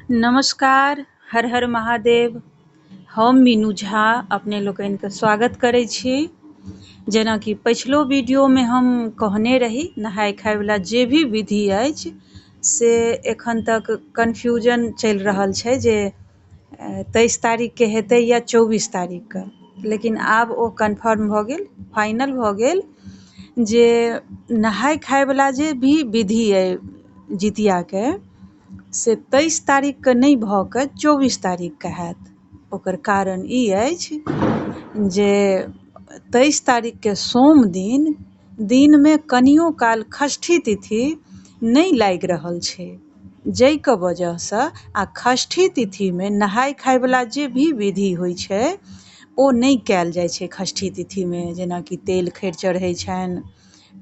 नमस्कार, हर हर महादेव। हम मीनू झा अपने लोकनिके स्वागत करै छी। जेना कि पछिलो वीडियोमे हम कहने रही, नहाय खायवला जे भी विधि अछि से एखन तक कन्फ्यूजन चलि रहल छै जे 23 तारीखके हेतै या 24 तारीखके, लेकिन आब ओ कन्फर्म भऽ गेल, फाइनल भऽ गेल जे नहाय खायवला जे भी विधि अइ जितियाके से 23 तारीखके नहि भऽ कऽ 24 तारीखके हैत। ओकर कारण ई अछि जे 23 तारीखके सोम दिनमे कनियो काल षष्ठी तिथि नहि लागि रहल छै, जाहिके वजहसँ आ षष्ठी तिथिमे नहाय खायवला जे भी विधि होइ छै ओ नहि कयल जाइ छै। षष्ठी तिथिमे जेनाकि तेल खैर चढ़ै छनि,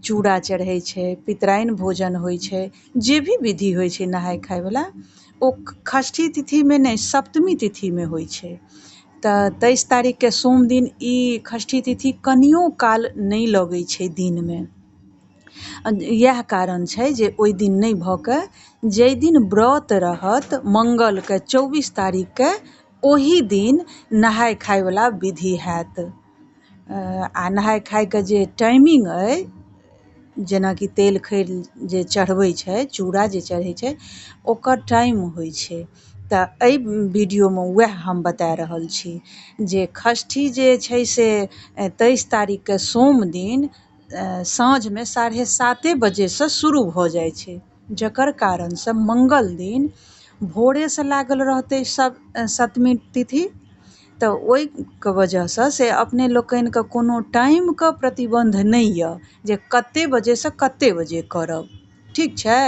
चूड़ा चढ़ै छै, पितराइन भोजन होइ छै, जे भी विधि होइ छै नहाय खायवला ओ षष्ठी तिथिमे नहि, सप्तमी तिथिमे होइ छै। तऽ 23 तारीखके सोम दिन ई षष्ठी तिथि कनियो काल नहि लगै छै दिनमे। इएह कारण छै जे ओहि दिन नहि भऽ कऽ जाहि दिन व्रत रहत मङ्गलके 24 तारीखके, ओही दिन नहाय खायवला विधि हैत। आ नहाय खायके जे टाइमिंग अइ, जेनाकि तेल खैर जे चढ़बै छै, चूड़ा जे चढ़ै छै, ओकर टाइम होइ छै। तऽ एहि वीडियोमे वएह हम बता रहल छी जे षष्ठी जे छै से 23 तारीखके सोम दिन साँझमे 7:30 बजेसँ शुरू भऽ जाइ छै, जकर कारणसँ मङ्गल दिन भोरेसँ लागल रहतै सप्तमी तिथि। तऽ ओहिके वजहसँ से अपने लोकनिके कोनो टाइमके प्रतिबन्ध नहि यऽ जे कतेक बजेसँ कतेक बजे करब, ठीक छै।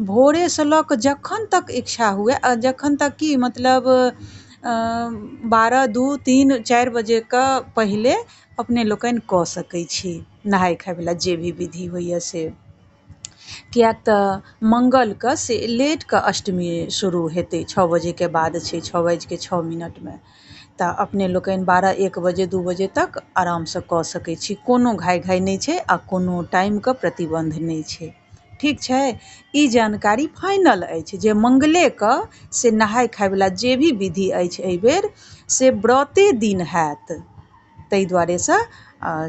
भोरेसँ लऽ कऽ जखन तक इच्छा हुए, आ जखन तक कि मतलब 12, 2, 3, 4 बजेके पहिले अपने लोकनि कऽ सकै छी नहाय खायवला जे भी विधि होइए से। किएक तऽ मङ्गलके से लेटके अष्टमी शुरू हेतै, 6 बजेके बाद छै, 6:06 तऽ अपने लोकनि 12, 1 बजे 2 बजे तक आरामसँ कऽ सकै छी। कोनो घाइ नहि छै आ कोनो टाइमके प्रतिबन्ध नहि छै, ठीक छै। ई जानकारी फाइनल अछि जे मङ्गलेके से नहाय खायवला जे भी विधि अछि एहिबेर से व्रते दिन हैत। ताहि दुआरेसँ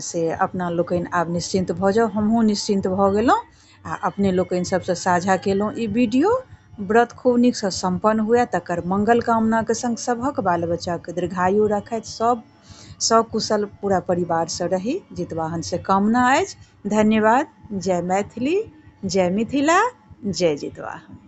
से अपना लोकनि आब निश्चिन्त भऽ जाउ, हमहूँ निश्चिन्त भऽ गेलहुँ आ अपने लोकनि सबसँ साझा केलहुँ ई वीडियो। व्रत खूब नीकसँ सम्पन्न हुए, तकर मङ्गल कामनाके सङ्ग सभक बाल बच्चाके दीर्घायु रखैत, सब सकुशल पूरा परिवारसँ रही, जितवाहनसँ कामना अछि। धन्यवाद। जय मैथिली, जय मिथिला, जय जितवाहन।